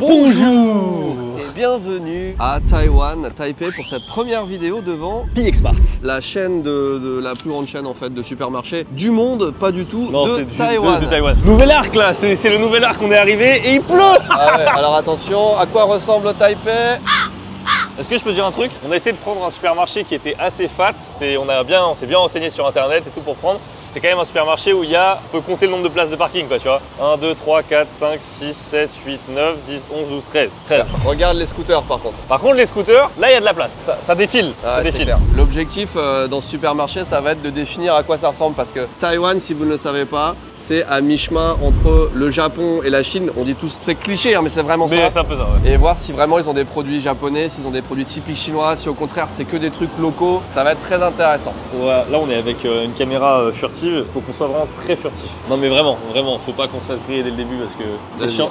Bonjour et bienvenue à Taïwan, Taipei pour cette première vidéo devant PXmart, la chaîne de la plus grande chaîne en fait de supermarchés du monde, pas du tout, non, de Taïwan. De Taïwan. Nouvel arc là, c'est le nouvel arc, on est arrivé et il pleut. Ah ouais, alors attention, à quoi ressemble Taipei? Est-ce que je peux dire un truc? On a essayé de prendre un supermarché qui était assez fat, on s'est bien renseigné sur internet et tout pour prendre. C'est quand même un supermarché où on peut compter le nombre de places de parking quoi, tu vois. 1, 2, 3, 4, 5, 6, 7, 8, 9, 10, 11, 12, 13. Regarde les scooters par contre. Par contre les scooters, là il y a de la place, ça défile. Ah, ça défile. L'objectif dans ce supermarché, ça va être de définir à quoi ça ressemble parce que Taïwan, si vous ne le savez pas, c'est à mi-chemin entre le Japon et la Chine. On dit tous, c'est cliché, hein, mais c'est vraiment ça. C'est un peu ça, ouais. Et voir si vraiment ils ont des produits japonais, s'ils ont des produits typiques chinois, si au contraire c'est que des trucs locaux, ça va être très intéressant. Ouais, là on est avec une caméra furtive, faut qu'on soit vraiment très furtif. Non mais vraiment, faut pas qu'on se fasse griller dès le début parce que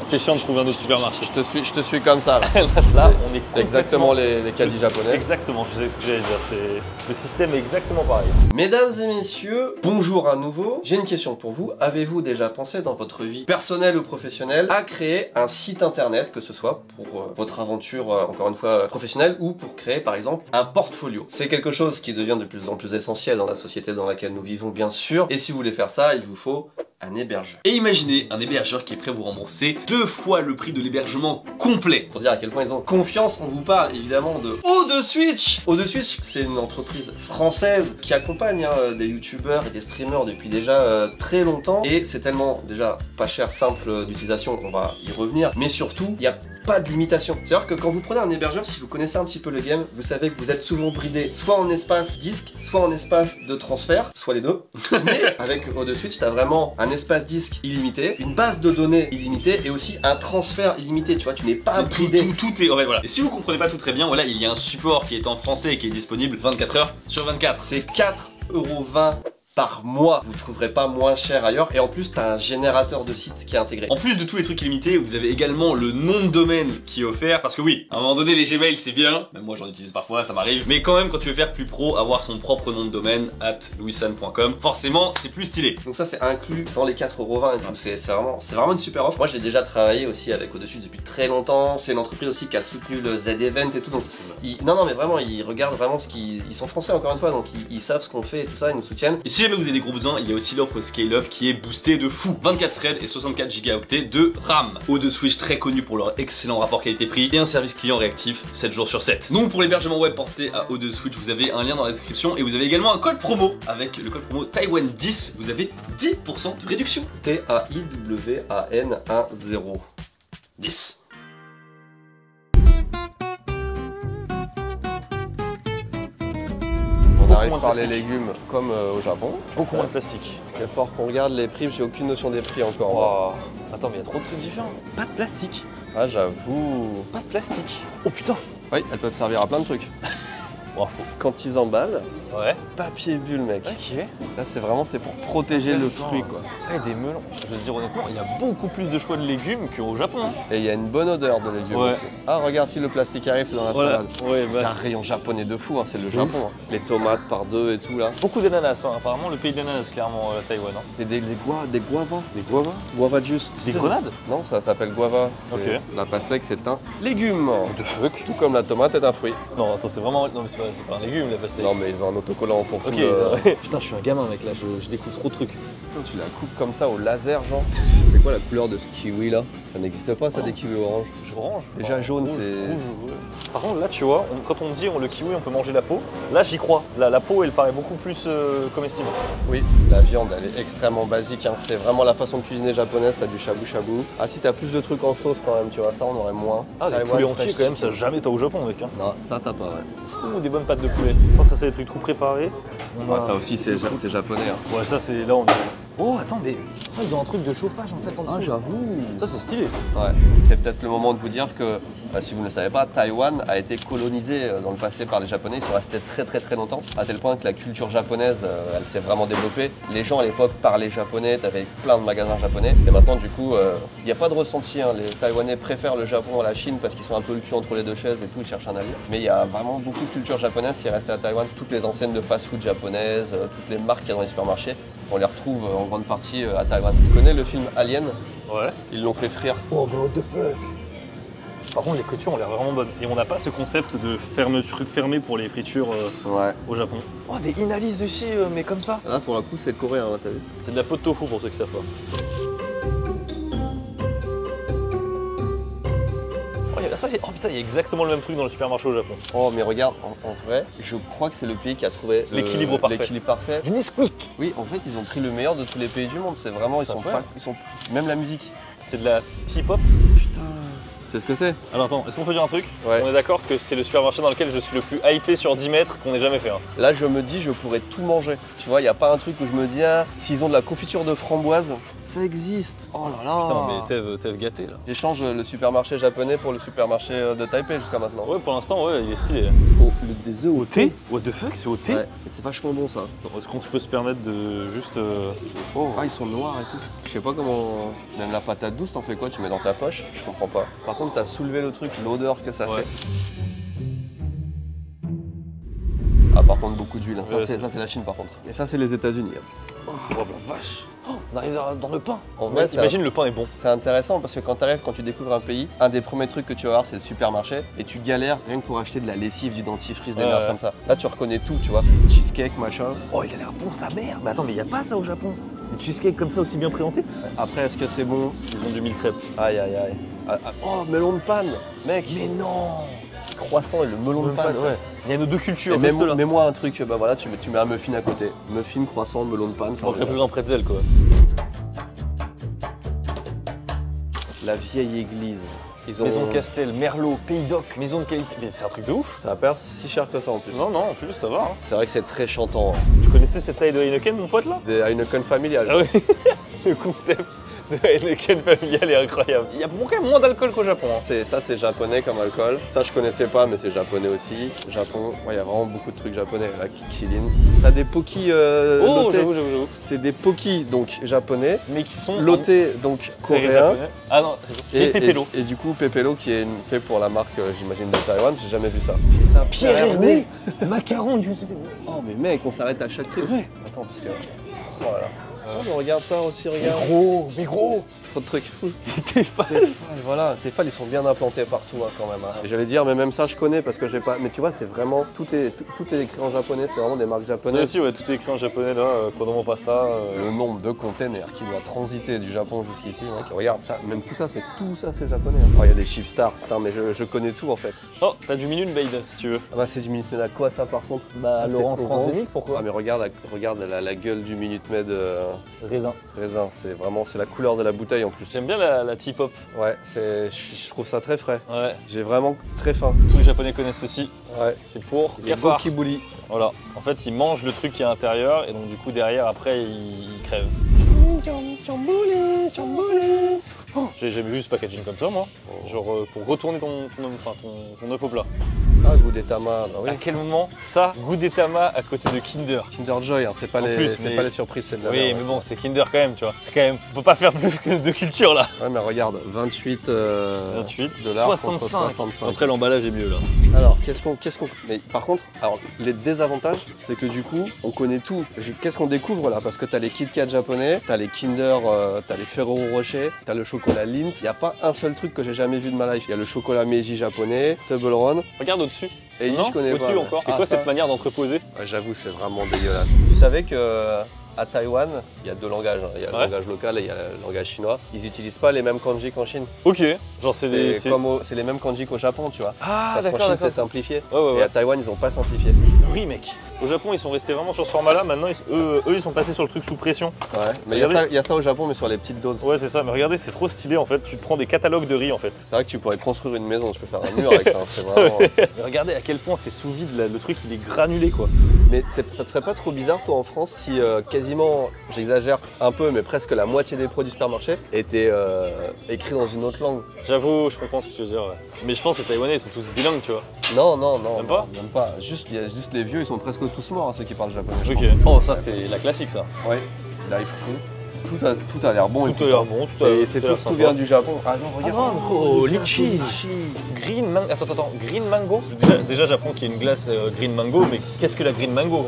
c'est chiant de trouver un autre supermarché. Je te suis comme ça là. Là on est exactement les caddies japonais. Exactement, je sais ce que j'allais dire, le système est exactement pareil. Mesdames et messieurs, bonjour à nouveau. J'ai une question pour vous. Avez-vous déjà pensé dans votre vie personnelle ou professionnelle à créer un site internet, que ce soit pour votre aventure, encore une fois, professionnelle, ou pour créer par exemple un portfolio? C'est quelque chose qui devient de plus en plus essentiel dans la société dans laquelle nous vivons bien sûr. Et si vous voulez faire ça, il vous faut un hébergeur. Et imaginez un hébergeur qui est prêt à vous rembourser 2 fois le prix de l'hébergement complet. Pour dire à quel point ils ont confiance, on vous parle évidemment de O2Switch. O2Switch, c'est une entreprise française qui accompagne des youtubeurs et des streamers depuis déjà très longtemps. Et c'est tellement déjà pas cher, simple d'utilisation, on va y revenir. Mais surtout, il n'y a pas de limitation. C'est-à-dire que quand vous prenez un hébergeur, si vous connaissez un petit peu le game, vous savez que vous êtes souvent bridé soit en espace disque, soit en espace de transfert, soit les deux. Mais avec O2Switch, t'as vraiment un espace disque illimité, une base de données illimitée et aussi un transfert illimité, tu vois, tu n'es pas bridé. Tout est... Ouais, voilà. Et si vous comprenez pas tout très bien, voilà, il y a un support qui est en français et qui est disponible 24 heures sur 24. C'est 4,20 € par mois, vous trouverez pas moins cher ailleurs et en plus t'as un générateur de site qui est intégré. En plus de tous les trucs illimités, vous avez également le nom de domaine qui est offert parce que oui, à un moment donné les Gmail c'est bien, même moi j'en utilise parfois, ça m'arrive, mais quand même quand tu veux faire plus pro, avoir son propre nom de domaine @louissan.com, forcément c'est plus stylé. Donc ça c'est inclus dans les 4,20 € et tout, c'est vraiment une super offre. Moi j'ai déjà travaillé aussi avec O2Switch depuis très longtemps, c'est une entreprise aussi qui a soutenu le Z-Event et tout, donc non mais vraiment ils regardent vraiment ils sont français encore une fois, donc ils savent ce qu'on fait et tout ça, ils nous soutiennent. Et si jamais vous avez des gros besoins, il y a aussi l'offre Scale Up qui est boostée de fou. 24 threads et 64 Go de RAM. O2Switch très connu pour leur excellent rapport qualité-prix et un service client réactif 7 jours sur 7. Donc pour l'hébergement web, pensez à O2Switch, vous avez un lien dans la description et vous avez également un code promo. Avec le code promo Taïwan10, vous avez 10% de réduction. TAIWAN 10. On arrive par les légumes comme au Japon. Beaucoup moins de plastique. Il faut qu'on regarde les prix, j'ai aucune notion des prix encore. Wow. Attends, mais il y a trop de trucs différents. Pas de plastique. Ah j'avoue. Pas de plastique. Oh putain. Oui, elles peuvent servir à plein de trucs. Wow. Quand ils emballent, ouais. Papier bulle mec. Ok. Là c'est pour protéger le fruit quoi. Et des melons. Je veux te dire honnêtement, il y a beaucoup plus de choix de légumes qu'au Japon. Hein. Et il y a une bonne odeur de légumes aussi. Ah regarde si le plastique arrive, c'est dans la salade. Ouais, c'est un rayon japonais de fou, hein, c'est le Japon. Hein. Les tomates par deux et tout là. Beaucoup d'ananas, hein. Apparemment le pays d'ananas clairement Taïwan. Hein. Et des guavas. Des guavas. Guava juice. Des grenades? Non, ça s'appelle guava. Ok. La pastèque c'est un légume. De fuck. Tout comme la tomate est un fruit. Non attends c'est vraiment... Non mais c'est pas un légume la pastèque. Non mais ils ont un autocollant pour tout. Putain je suis un gamin mec là, je découvre trop de trucs. Putain, tu la coupes comme ça au laser genre. C'est quoi la couleur de ce kiwi là? Ça n'existe pas ça des kiwis orange. Orange. Déjà jaune c'est... Ouais. Par contre là tu vois, quand on dit le kiwi on peut manger la peau, là j'y crois. La peau elle paraît beaucoup plus comestible. Oui, la viande elle est extrêmement basique, hein. C'est vraiment la façon de cuisiner japonaise, t'as du shabu shabu. Ah si t'as plus de trucs en sauce quand même, tu vois, ça on aurait moins. Ah des poulets entiers quand même, ça jamais t'as au Japon mec. Hein. Non, ça t'as pas ouais. Ou des bonnes pâtes de poulet. Ça c'est des trucs tout préparés. Ouais, ça aussi c'est japonais. Hein. Ouais ça c'est là on est... Oh attends mais ils ont un truc de chauffage en fait en dessous. Ah j'avoue. Ça c'est stylé. Ouais, c'est peut-être le moment de vous dire que si vous ne le savez pas, Taïwan a été colonisé dans le passé par les Japonais. Ils sont restés très longtemps, à tel point que la culture japonaise, elle s'est vraiment développée. Les gens à l'époque parlaient japonais, t'avais plein de magasins japonais. Et maintenant du coup, il n'y a pas de ressenti. Hein. Les Taïwanais préfèrent le Japon à la Chine parce qu'ils sont un peu le cul entre les deux chaises et tout, ils cherchent un allié. Mais il y a vraiment beaucoup de culture japonaise qui est restée à Taïwan. Toutes les enseignes de fast-food japonaises, toutes les marques qu'il y a dans les supermarchés, on les retrouve en grande partie à Taïwan. Tu connais le film Alien? Ouais. Ils l'ont fait frire. Oh, but what the fuck? Par contre, les fritures ont l'air vraiment bonnes. Et on n'a pas ce concept de truc fermé pour les fritures Ouais. au Japon. Oh, des inalis sushi, mais comme ça. Là, pour le coup, c'est coréen, là, t'as vu? C'est de la peau de tofu pour ceux qui savent pas. Oh putain, il y a exactement le même truc dans le supermarché au Japon. Oh, mais regarde, en vrai, je crois que c'est le pays qui a trouvé l'équilibre parfait. L'équilibre parfait. Du Nesquik. Oui, en fait, ils ont pris le meilleur de tous les pays du monde. C'est vraiment, même la musique. C'est de la T-pop. Putain. C'est ce que c'est? Alors attends, est-ce qu'on peut dire un truc? Ouais. On est d'accord que c'est le supermarché dans lequel je suis le plus hypé sur 10 mètres qu'on ait jamais fait. Hein. Là, je me dis, je pourrais tout manger. Tu vois, il n'y a pas un truc où je me dis, ah, s'ils ont de la confiture de framboise, ça existe. Oh là là. Putain, mais Tev gâté là. J'échange le supermarché japonais pour le supermarché de Taipei jusqu'à maintenant. Ouais, pour l'instant, ouais, il est stylé. Oh, des œufs au thé? What the fuck, c'est au thé? Ouais, c'est vachement bon ça. Est-ce qu'on peut se permettre de juste. Oh, ah, ils sont noirs et tout. Je sais pas comment. Même la patate douce, t'en fais quoi? Tu mets dans ta poche? Je comprends pas. Par contre, t'as soulevé le truc, l'odeur que ça fait. Ah, par contre, beaucoup d'huile. Hein. Ça, c'est la Chine par contre. Et ça, c'est les États-Unis. Oh la vache. Oh, on arrive dans le pain. En vrai, imagine le pain est bon. C'est intéressant parce que quand tu découvres un pays, un des premiers trucs que tu vas voir, c'est le supermarché. Et tu galères rien que pour acheter de la lessive, du dentifrice, des merdes comme ça. Là, tu reconnais tout, tu vois. Cheesecake, machin. Oh, il a l'air bon sa mère. Mais attends, mais il n'y a pas ça au Japon. Des cheesecakes comme ça aussi bien présentés. Après, est-ce que c'est bon? Ils ont du mille crêpes. Aïe, aïe, aïe. Oh, melon de panne, mec. Mais non. Croissant et le melon de panne. Ouais. Il y a nos deux cultures. Mets-moi un truc, bah voilà, tu mets un muffin à côté. Muffin, croissant, melon de panne. On ferait plus un pretzel quoi. La vieille église. Maison Castel, Merlot, Pays d'Oc, maison de qualité. Mais c'est un truc de ouf. Ça va pas si cher que ça en plus. Non, en plus ça va. Hein. C'est vrai que c'est très chantant. Tu connaissais cette taille de Heineken, mon pote là? Des Heineken familial. Ah oui. Le concept de Heineken familial est incroyable. Il y a quand même moins d'alcool qu'au Japon. Hein. Ça c'est japonais comme alcool. Ça je connaissais pas mais c'est japonais aussi. Japon, il y a vraiment beaucoup de trucs japonais. Là, Kikilin. T'as des poki oh, lotés. J'avoue. C'est des poki donc japonais. Mais qui sont lotés donc coréens. Ah non, c'est et Pepelo. Et du coup Pepelo qui est fait pour la marque j'imagine de Taïwan. J'ai jamais vu ça. Et ça Pierre Hermé. Macaron. Oh mais mec, on s'arrête à chaque truc. Ouais. Attends parce que voilà. Oh, mais regarde ça aussi, regarde. Mais gros. Trop de trucs. Tefal, voilà. Tefal, ils sont bien implantés partout hein, quand même. Hein. Et j'allais dire, mais même ça, je connais parce que j'ai pas. Mais tu vois, c'est vraiment. Tout est écrit en japonais, c'est vraiment des marques japonaises. Ça aussi, ouais, tout est écrit en japonais là. Kodomo Pasta. Le nombre de containers qui doit transiter du Japon jusqu'ici. Mec. Regarde ça, même tout ça, c'est japonais. Hein. Oh, il y a des chipstars. Putain, mais je connais tout en fait. Oh, t'as du Minute Maid si tu veux. Ah bah, c'est du Minute Maid à quoi ça par contre? Bah, l'orange transgénique, pourquoi? Ah, mais regarde la gueule du Minute Maid. Raisin. C'est vraiment la couleur de la bouteille en plus. J'aime bien la T-pop. Ouais, je trouve ça très frais. Ouais. J'ai vraiment très faim. Tous les Japonais connaissent ceci. Ouais. C'est pour les gokibouli. Voilà. En fait, ils mangent le truc qui est à l'intérieur et donc du coup derrière après ils crèvent. Oh, j'ai jamais vu ce packaging comme ça moi. Genre pour retourner ton œuf au plat. Ah, Gudetama, bah oui. À quel moment ça, Gudetama à côté de Kinder? Kinder Joy, hein, c'est pas les surprises, c'est de la merde. Oui, mais bon, c'est Kinder quand même, tu vois. C'est quand même, on peut pas faire plus de culture là. Ouais, mais regarde, 28 $, 65. Après l'emballage est mieux là. Alors, mais par contre, les désavantages, c'est que du coup, on connaît tout. Qu'est-ce qu'on découvre là? Parce que t'as les Kit Kat japonais, t'as les Kinder, t'as les Ferrero Rocher, t'as le chocolat Lindt. Il y a pas un seul truc que j'ai jamais vu de ma life. Il y a le chocolat Meiji japonais, Toblerone. Regarde au-dessus. Et je connais pas. Au-dessus encore. C'est quoi cette manière d'entreposer? Ouais, j'avoue, c'est vraiment dégueulasse. Tu savais que à Taïwan, il y a deux langages. Hein. Il y a le langage local et il y a le langage chinois. Ils n'utilisent pas les mêmes kanji qu'en Chine. Ok. Genre c'est les mêmes kanji qu'au Japon, tu vois. Ah, parce qu'en Chine, c'est simplifié. Ouais. Et à Taïwan, ils n'ont pas simplifié. Oui, mec. Au Japon, ils sont restés vraiment sur ce format-là. Maintenant, eux, ils sont passés sur le truc sous pression. Ouais. Mais il y a ça au Japon, mais sur les petites doses. Ouais, c'est ça. Mais regardez, c'est trop stylé en fait. Tu te prends des catalogues de riz en fait. C'est vrai que tu pourrais construire une maison. Tu peux faire un mur avec ça. C'est vraiment. Mais regardez à quel point c'est sous vide. Le truc, il est granulé quoi. Mais ça te ferait pas trop bizarre, toi, en France, si quasiment, j'exagère un peu, mais presque la moitié des produits supermarchés étaient écrits dans une autre langue? J'avoue, je comprends ce que tu veux dire. Ouais. Mais je pense que les Taïwanais, ils sont tous bilingues, tu vois. Non. Même pas. Même pas. Juste les vieux, ils sont presque tous morts, ceux qui parlent japonais. Ok. Oh, ça, c'est la classique, ça. Ouais. Daifuku. Tout a l'air bon. Tout a l'air bon, Et c'est tout vient du Japon. Ah non, regarde. Oh, litchi. Green mango. Attends, green mango. Déjà j'apprends qu'il y a une glace green mango, mais qu'est-ce que la green mango?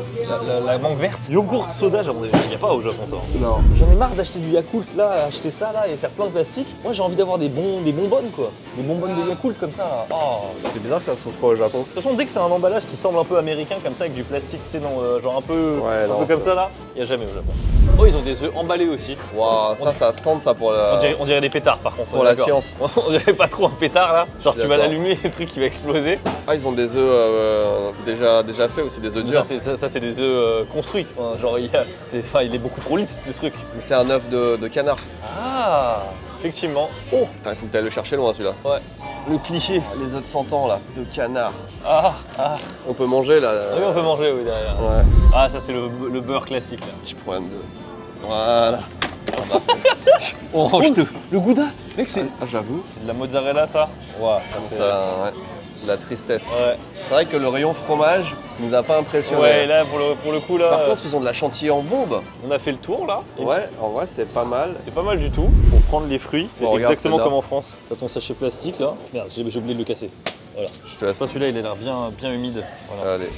La mangue verte. Yogourt soda, il n'y a pas au Japon ça. Non. J'en ai marre d'acheter du Yakult là, acheter ça là et faire plein de plastique. Moi j'ai envie d'avoir des bonbonnes quoi. Des bonbonnes de Yakult comme ça. Là. Oh. C'est bizarre que ça se trouve pas au Japon. De toute façon, dès que c'est un emballage qui semble un peu américain comme ça avec du plastique, c'est genre un peu comme ça là, il n'y a jamais au Japon. Oh, ils ont des œufs emballés aussi. Waouh, ça se tente ça pour la. On dirait des pétards par contre. Pour la science. On dirait pas trop un pétard là. Genre tu vas l'allumer, le truc qui va exploser. Ah, ils ont des œufs déjà faits aussi, des œufs durs. Ça c'est des œufs construits. Enfin, genre il est beaucoup trop lisse le truc. Mais c'est un œuf de canard. Ah, effectivement. Oh, il faut que tu ailles le chercher loin celui-là. Ouais. Le cliché. Les œufs de 100 ans là, de canard. Ah. On peut manger là. Ah oui, on peut manger oui derrière. Ouais. Ah, ça c'est le beurre classique là. Petit problème de. Voilà. On range tout. Le gouda, mec, c'est. Ah, j'avoue. C'est de la mozzarella ça. Waouh. Ça, ouais. La tristesse. Ouais. C'est vrai que le rayon fromage nous a pas impressionné. Ouais, là pour le coup là. Par contre, ils ont de la chantilly en bombe. On a fait le tour là. Ouais, en vrai, c'est pas mal. C'est pas mal du tout. Pour prendre les fruits, c'est exactement comme en France. T'as ton sachet plastique là. Merde, j'ai oublié de le casser. Voilà. Je te laisse. Toi, celui-là, il a l'air bien humide. Voilà. Allez.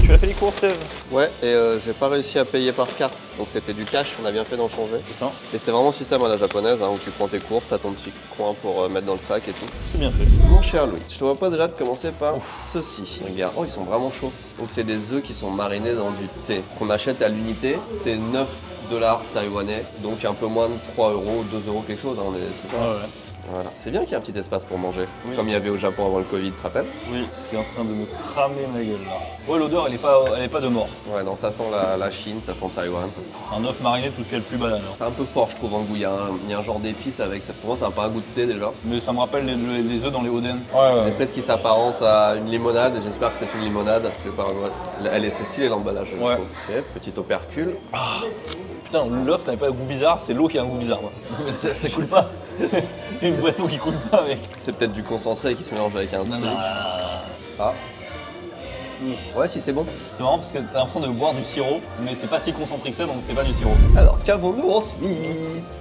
Tu as fait les courses, Steve? Ouais, et j'ai pas réussi à payer par carte, donc c'était du cash, on a bien fait d'en changer. Putain. Et c'est vraiment système à la japonaise, hein, où tu prends tes courses, t'as ton petit coin pour mettre dans le sac et tout. C'est bien fait. Mon cher Louis, je te vois pas déjà de commencer par ceci. Regarde, oh ils sont vraiment chauds. Donc c'est des œufs qui sont marinés dans du thé, qu'on achète à l'unité, c'est 9 $ taïwanais, donc un peu moins de 3 €, 2 € quelque chose, hein, c'est ça. Ouais. Voilà. C'est bien qu'il y ait un petit espace pour manger, Oui. comme il y avait au Japon avant le Covid, tu te rappelles? Oui, c'est en train de me cramer ma gueule là. Ouais, l'odeur, elle est pas de mort. Ouais, non, ça sent la Chine, ça sent Taïwan. Ça sent... Un œuf mariné, tout ce qu'il y a de plus banal. C'est un peu fort, je trouve, en goût. Il y a un genre d'épices avec ça. Pour moi, c'est un peu un goût de thé déjà. Mais ça me rappelle les œufs dans les Oden. J'ai presque qui s'apparente à une limonade. J'espère que c'est une limonade. Je vais pas... C'est stylé l'emballage, je trouve. Ok, petit opercule. Putain, l'œuf n'avait pas un goût bizarre, c'est l'eau qui a un goût bizarre. Ça coule pas. C'est une boisson qui coule pas, mec. C'est peut-être du concentré qui se mélange avec un truc. Non. Ah. Ouais, si c'est bon. C'est marrant parce que t'as l'impression de boire du sirop, mais c'est pas si concentré que ça, donc c'est pas du sirop. Alors, qu'avons-nous ensuite?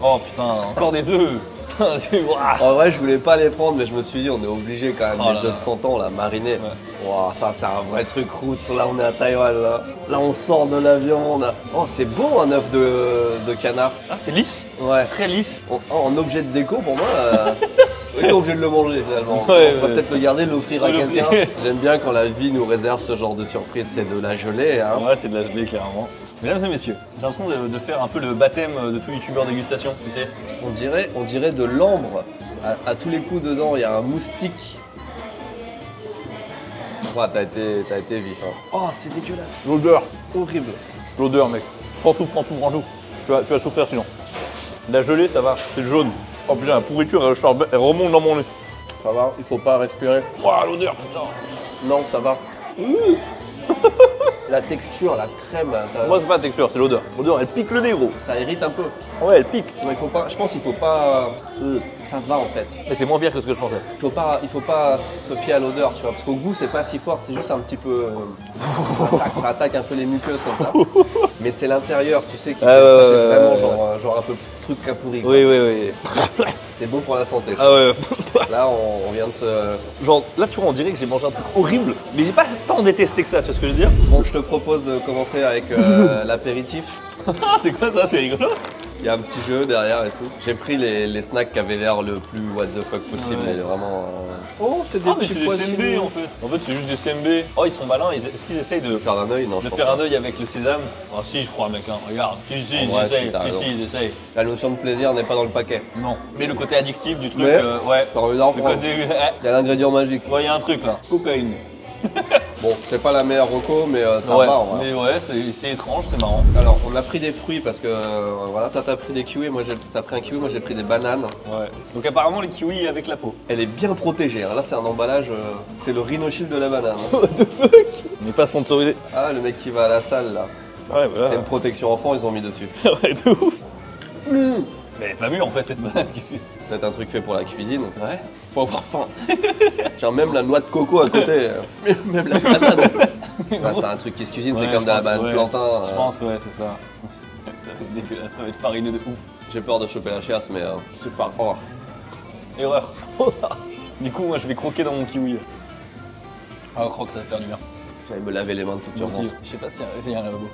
Oh putain, encore des œufs. En vrai, je voulais pas les prendre, mais je me suis dit, on est obligé quand même. Les œufs de 100 ans, là, marinés. Ouais. Wow, ça, c'est un vrai truc roots. Là, on est à Taïwan. Là on sort de l'avion. Oh, c'est beau un œuf de canard. Ah, c'est lisse. Ouais. Très lisse. En objet de déco, pour moi. On est obligé de le manger finalement. Ouais, on va peut-être le garder, l'offrir à quelqu'un. J'aime bien quand la vie nous réserve ce genre de surprise, c'est de la gelée. Hein. Ouais, c'est de la gelée, clairement. Mesdames et messieurs, j'ai l'impression de faire un peu le baptême de tout youtubeur dégustation, tu sais. On dirait de l'ambre. À tous les coups dedans, il y a un moustique. Ouais, t'as été vif. Hein. Oh, c'est dégueulasse. L'odeur. Horrible. L'odeur, mec. Prends tout, prends tout. Tu vas souffrir sinon. La gelée, ça va, c'est jaune. Oh putain, la pourriture, elle remonte dans mon nez. Ça va, il faut pas respirer. Waouh, l'odeur, putain. Non, ça va. La texture, la crème. Moi, c'est pas la texture, c'est l'odeur. L'odeur, elle pique le nez, gros. Ça irrite un peu. Ouais, elle pique. Non, il faut pas, je pense qu'il faut pas. Ça va en fait. Mais c'est moins pire que ce que je pensais. Il faut pas se fier à l'odeur, tu vois, parce qu'au goût c'est pas si fort, c'est juste un petit peu. Ça attaque un peu les muqueuses comme ça. Mais c'est l'intérieur, tu sais, qui ça fait vraiment genre un peu truc à pourri. Oui. C'est bon pour la santé. Ah ouais. Là, on vient de se. Genre, là, tu vois, on dirait que j'ai mangé un truc horrible, mais j'ai pas tant détesté que ça, tu vois ce que je veux dire? Bon, je te propose de commencer avec l'apéritif. C'est quoi ça? C'est rigolo. Il y a un petit jeu derrière et tout. J'ai pris les snacks qui avaient l'air le plus what the fuck possible, mais vraiment. Oh, c'est des petits pois CMB en fait. En fait, c'est juste des CMB. Oh, ils sont malins. Est-ce qu'ils essayent de faire un œil? Non, de faire un œil avec le sésame? Ah, si, je crois, mec. Hein. Regarde. Si, ils essayent. Si, ils essayent. La notion de plaisir n'est pas dans le paquet. Non. Mais le côté addictif du truc, ouais. T'as envie d'en prendre. Il y a l'ingrédient magique. Ouais, il y a un truc là. Cocaïne. Bon, c'est pas la meilleure reco, mais ça va. Mais ouais, c'est étrange, c'est marrant. Alors, on a pris des fruits parce que voilà, toi t'as pris des kiwis, t'as pris un kiwi, moi j'ai pris des bananes. Ouais. Donc apparemment les kiwis avec la peau. Elle est bien protégée. Hein. Là, c'est un emballage, c'est le Rhino Shield de la banane. Hein. What the fuck? On n'est pas sponsorisé. Ah, le mec qui va à la salle là. Ouais, voilà. C'est une protection enfant, ils ont mis dessus. Ouais, de ouf. Mais elle est pas mûre en fait cette banane qui c'est. Peut-être un truc fait pour la cuisine. Ouais. Faut avoir faim. Genre même la noix de coco à côté. Même la banane. Bah, c'est un truc qui se cuisine, Ouais, c'est comme de la je pense, banane ouais. plantain. Je pense, ouais, c'est ça. Ça va être dégueulasse, ça va être farineux de ouf. J'ai peur de choper la chiasse, mais c'est pas grave. Erreur. Du coup, moi je vais croquer dans mon kiwi. Ah, croque, ça va faire du bien. J'allais me laver les mains de toute Moi urgence. aussi, je sais pas s'il y a un lavabo.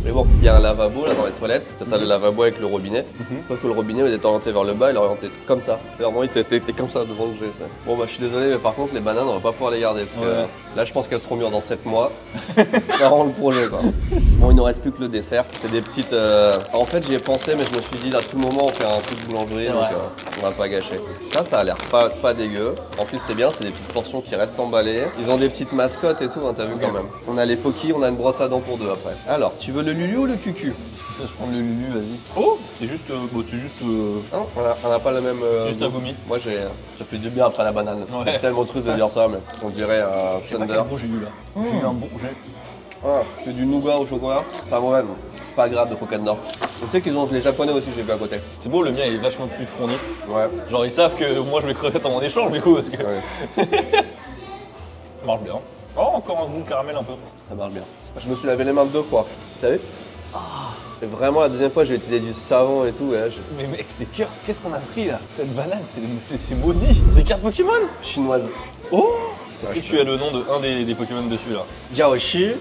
Mais bon, il y a un lavabo là dans les toilettes. Ça, t'as le lavabo avec le robinet. Sauf que le robinet il est orienté vers le bas, il est orienté comme ça. C'est vraiment, il était comme ça devant le jet. Ça. Bon, bah je suis désolé, mais par contre, les bananes, on va pas pouvoir les garder. Parce que Ouais. là, je pense qu'elles seront mûres dans 7 mois. C'est vraiment le projet quoi. Bon, il ne reste plus que le dessert. C'est des petites. En fait, j'y ai pensé, mais je me suis dit, à tout moment, on fait un truc de boulangerie, C'est donc vrai. on va pas gâcher. Ça a l'air pas dégueu. En plus, c'est bien, c'est des petites portions qui restent emballées. Ils ont des petites mascottes et tout, hein, t'as vu quand même. On a les pokis, on a une brosse à dents pour deux après. Alors, tu veux le Lulu ou le Cucu? Ça, je prends le Lulu, vas-y. Oh, C'est juste. non, on n'a pas le même. C'est juste un gommi. Moi, ça fait du bien après la banane. Ouais. C'est tellement triste de dire ça, mais on dirait un Je sais pas Thunder. quel goût j'ai eu là. J'ai eu un bon. Ah, c'est du nougat au chocolat. C'est pas mauvais, non. C'est pas grave de croquettes d'or. Tu sais qu'ils ont les japonais aussi, j'ai vu à côté. C'est beau, le mien est vachement plus fourni. Ouais. Genre, ils savent que moi je vais crever en échange du coup, parce que. Ouais, Ça marche bien. Oh, encore un goût caramel un peu. ça marche bien. Je me suis lavé les mains 2 fois. T'as vu? Et vraiment, la deuxième fois, j'ai utilisé du savon et tout. Et là, Mais mec, c'est curse, qu'est-ce qu'on a pris là? Cette banane, c'est maudit. Des cartes Pokémon. chinoise. Oh! Est-ce Ouais, que je tu as le nom de un des Pokémon dessus là? Jiaoshi,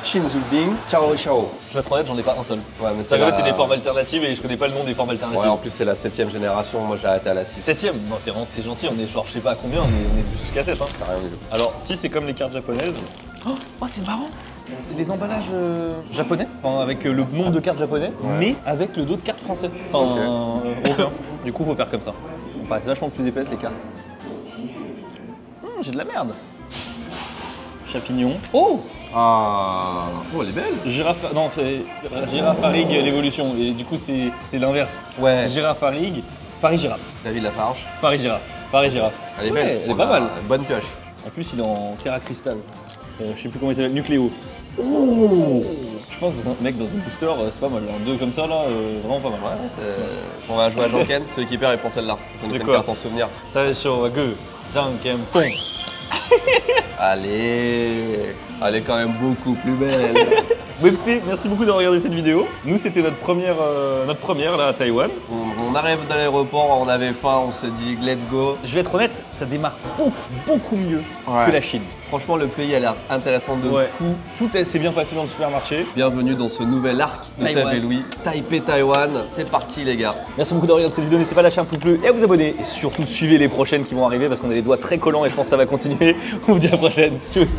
Shinzubing, Chao Chao. Je vais être honnête, j'en ai pas un seul. Ouais, mais Ça la- c'est des formes alternatives et je connais pas le nom des formes Ouais, alternatives. en plus, c'est la 7ème génération. Moi, j'ai arrêté à la 6. 7ème? Non, c'est gentil, on est genre je sais pas à combien, on est jusqu'à 7 hein. Ça a rien du tout. Alors, si c'est comme les cartes japonaises. Oh, c'est marrant! C'est des emballages japonais, enfin, avec le nombre de cartes japonais, Ouais. mais avec le dos de cartes français. Enfin, européen. Du coup, faut faire comme ça. On paraît vachement plus épaisse les cartes. J'ai de la merde. Champignon. Oh! Ah, oh, elle est belle. Girafe. Non, Girafarig l'évolution. Et du coup, c'est l'inverse. Ouais. Girafarig, Paris-Girafe. David Lafarge. Paris-Girafe. Paris-Girafe. Elle est Ouais, belle. elle est On pas a mal. une bonne pioche. En plus, il est en Terra Cristal. Je sais plus comment il s'appelle, Nucléo. Oh. Je pense que dans un mec dans un booster, c'est pas mal. Un 2 comme ça, là, vraiment pas mal. Ouais, on va jouer à Janken. Celui qui perd, il prend celle-là. Ça nous De fait une quoi carte en souvenir. Ça va sur Ge, Zhang, Kem, Pong. Allez, elle est quand même beaucoup plus belle. Bon, écoutez, merci beaucoup d'avoir regardé cette vidéo. Nous, c'était notre première là à Taïwan. On arrive dans l'aéroport, on avait faim, on s'est dit let's go. Je vais être honnête, ça démarre beaucoup mieux Ouais. que la Chine. Franchement, le pays a l'air intéressant de Ouais. fou. Tout s'est bien passé dans le supermarché. Bienvenue dans ce nouvel arc de Taïwan. Taipei Louis. Taipei, Taïwan, c'est parti les gars. Merci beaucoup d'avoir regardé cette vidéo. N'hésitez pas à lâcher un pouce bleu et à vous abonner. Et surtout, suivez les prochaines qui vont arriver parce qu'on a les doigts très collants et je pense que ça va continuer. On vous dit à la prochaine. Tchuss.